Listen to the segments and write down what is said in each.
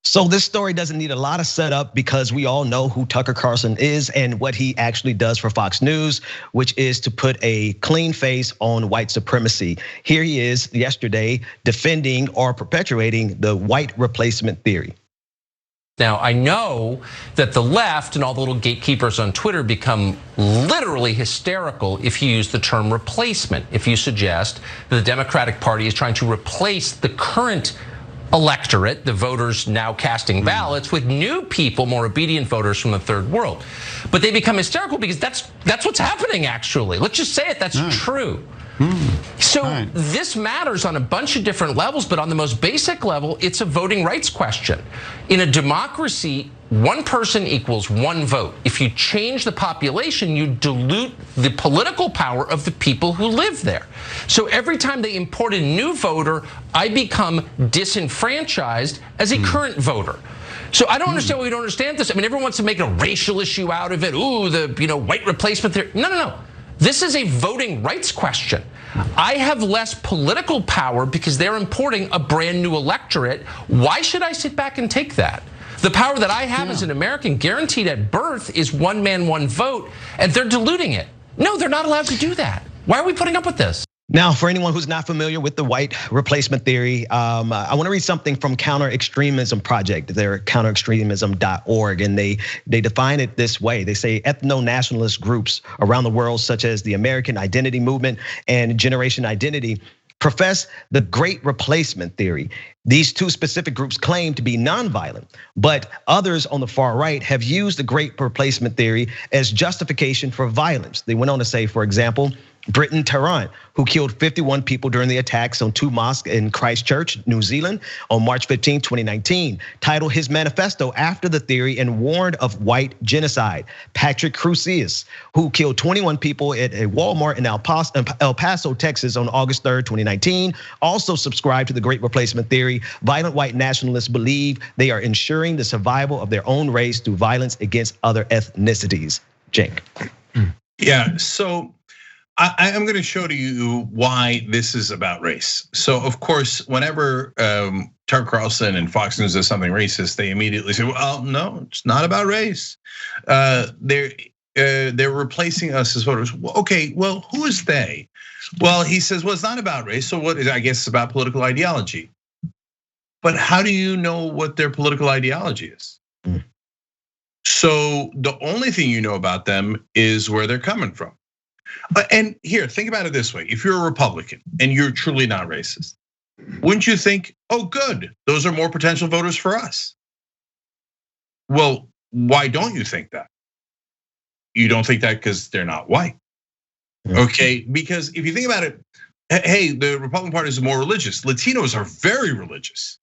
So this story doesn't need a lot of setup because we all know who Tucker Carlson is and what he actually does for Fox News, which is to put a clean face on white supremacy. Here he is yesterday defending or perpetuating the white replacement theory. Now, I know that the left and all the little gatekeepers on Twitter become literally hysterical if you use the term replacement, if you suggest that the Democratic Party is trying to replace the current electorate, the voters now casting ballots, with new people, more obedient voters from the third world. But they become hysterical because that's what's happening, actually. Let's just say it, that's true. So this matters on a bunch of different levels, but on the most basic level, it's a voting rights question. In a democracy, one person equals one vote. If you change the population, you dilute the political power of the people who live there. So every time they import a new voter, I become disenfranchised as a current voter. So I don't understand why we don't understand this. I mean, everyone wants to make a racial issue out of it. Ooh, the white replacement theory. No. This is a voting rights question. I have less political power because they're importing a brand new electorate. Why should I sit back and take that? The power that I have as an American guaranteed at birth is one man, one vote, and they're diluting it. No, they're not allowed to do that. Why are we putting up with this? Now, for anyone who's not familiar with the white replacement theory, I want to read something from Counter Extremism Project. They're counterextremism.org, and they define it this way. They say ethno-nationalist groups around the world, such as the American Identity Movement and Generation Identity, profess the Great Replacement theory. These two specific groups claim to be nonviolent, but others on the far right have used the Great Replacement theory as justification for violence. They went on to say, for example, Britain Tarrant, who killed 51 people during the attacks on two mosques in Christchurch, New Zealand on March 15, 2019, titled his manifesto after the theory and warned of white genocide. Patrick Crusius, who killed 21 people at a Walmart in El Paso, Texas on August 3rd, 2019, also subscribed to the Great Replacement theory. Violent white nationalists believe they are ensuring the survival of their own race through violence against other ethnicities. Cenk. Yeah, so I am going to show to you why this is about race. So, of course, whenever Tucker Carlson and Fox News does something racist, they immediately say, "Well, no, it's not about race. They're replacing us as voters." Okay, well, who is they? Well, he says, "Well, it's not about race. So what is? I guess it's about political ideology." But how do you know what their political ideology is? So the only thing you know about them is where they're coming from. And here, think about it this way. If you're a Republican and you're truly not racist, wouldn't you think, oh, good, those are more potential voters for us? Well, why don't you think that? You don't think that because they're not white. Okay, because if you think about it, hey, the Republican Party is more religious. Latinos are very religious.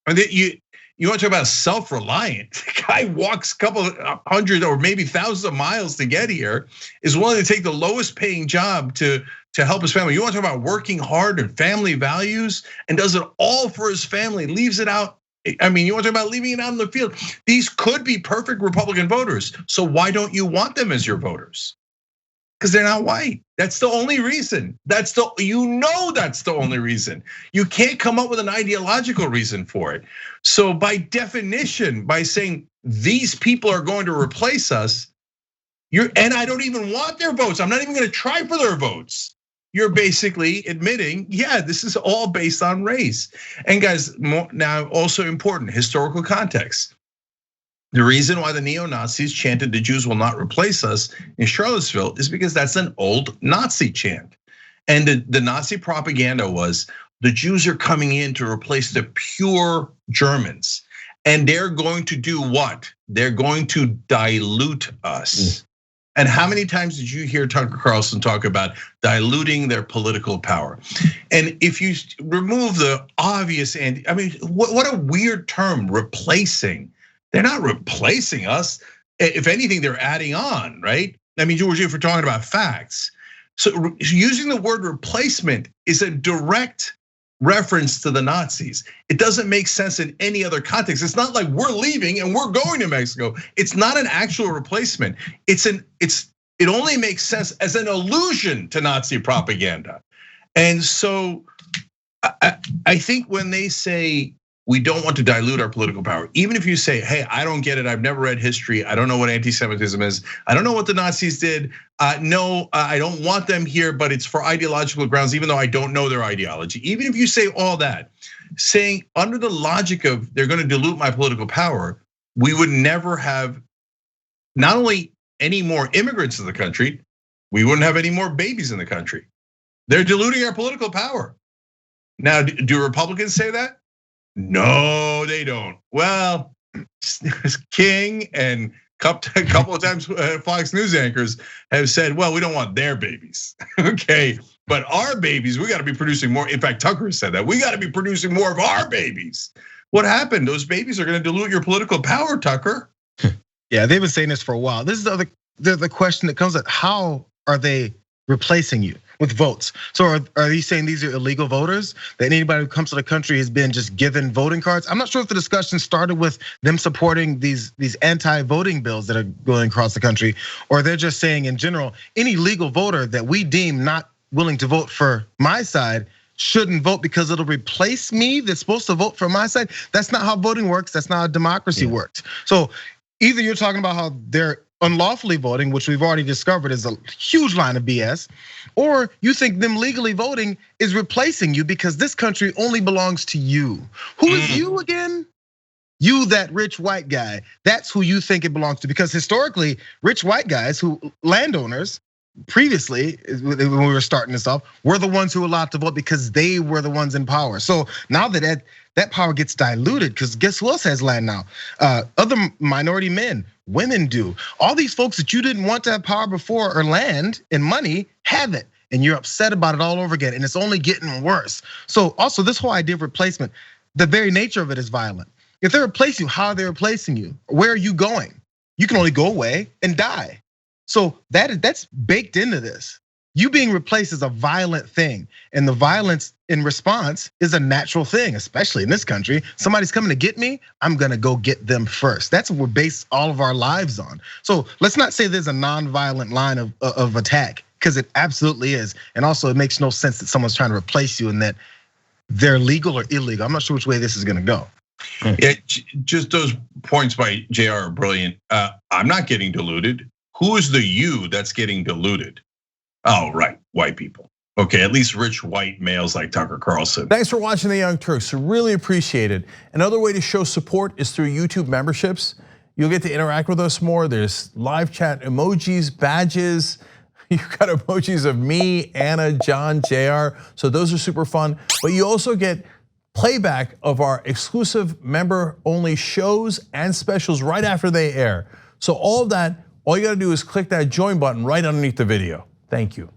I mean, you want to talk about self-reliant? The guy walks a couple hundred or maybe thousands of miles to get here, is willing to take the lowest paying job to help his family. You want to talk about working hard and family values, and does it all for his family, leaves it out. I mean, you want to talk about leaving it out in the field. These could be perfect Republican voters. So why don't you want them as your voters? Because they're not white. That's the only reason. That's the only reason. You can't come up with an ideological reason for it. So by definition, by saying these people are going to replace us, and I don't even want their votes. I'm not even going to try for their votes. You're basically admitting, yeah, this is all based on race. And guys, now also important, historical context. The reason why the neo-Nazis chanted "the Jews will not replace us" in Charlottesville is because that's an old Nazi chant. And the Nazi propaganda was the Jews are coming in to replace the pure Germans. And they're going to do what? They're going to dilute us. And how many times did you hear Tucker Carlson talk about diluting their political power? And if you remove the obvious, I mean, what a weird term, replacing. They're not replacing us. If anything, they're adding on, right? I mean, George, if we're talking about facts. So using the word replacement is a direct reference to the Nazis. It doesn't make sense in any other context. It's not like we're leaving and we're going to Mexico. It's not an actual replacement. It only makes sense as an allusion to Nazi propaganda. And so I think when they say we don't want to dilute our political power. Even if you say, hey, I don't get it, I've never read history, I don't know what anti-Semitism is, I don't know what the Nazis did, no, I don't want them here, but it's for ideological grounds, even though I don't know their ideology. Even if you say all that, saying under the logic of they're gonna dilute my political power, we would never have not only any more immigrants in the country, we wouldn't have any more babies in the country. They're diluting our political power. Now, do Republicans say that? No, they don't. Well, King and a couple of times Fox News anchors have said, well, we don't want their babies, okay? But our babies, we gotta be producing more. In fact, Tucker said that, we gotta be producing more of our babies. What happened? Those babies are gonna dilute your political power, Tucker. Yeah, they've been saying this for a while. This is the question that comes up, how are they replacing you with votes? So are you saying these are illegal voters? That anybody who comes to the country has been just given voting cards? I'm not sure if the discussion started with them supporting these anti-voting bills that are going across the country, or they're just saying in general, any legal voter that we deem not willing to vote for my side shouldn't vote because it'll replace me that's supposed to vote for my side. That's not how voting works. That's not how democracy works. So either you're talking about how they're unlawfully voting, which we've already discovered is a huge line of BS, or you think them legally voting is replacing you because this country only belongs to you. Who is you again? You, that rich white guy. That's who you think it belongs to, because historically, rich white guys, landowners, previously, when we were starting this off, were the ones who were allowed to vote because they were the ones in power. So now that power gets diluted, because guess who else has land now? Other minority men, women do. All these folks that you didn't want to have power before or land and money have it, and you're upset about it all over again, and it's only getting worse. So also this whole idea of replacement, the very nature of it is violent. If they're replacing you, how are they replacing you? Where are you going? You can only go away and die. So that's baked into this. You being replaced is a violent thing, and the violence in response is a natural thing, especially in this country. Somebody's coming to get me, I'm gonna go get them first. That's what we base all of our lives on. So let's not say there's a non-violent line of attack, because it absolutely is. And also it makes no sense that someone's trying to replace you and that they're legal or illegal. I'm not sure which way this is gonna go. Yeah, just those points by Jayar are brilliant. I'm not getting diluted. Who is the you that's getting diluted? Oh, right, white people. Okay, at least rich white males like Tucker Carlson. Thanks for watching the Young Turks, really appreciate it. Another way to show support is through YouTube memberships. You'll get to interact with us more. There's live chat emojis, badges. You've got emojis of me, Anna, John, Jayar. So those are super fun. But you also get playback of our exclusive member-only shows and specials right after they air. So all of that, all you gotta do is click that join button right underneath the video. Thank you.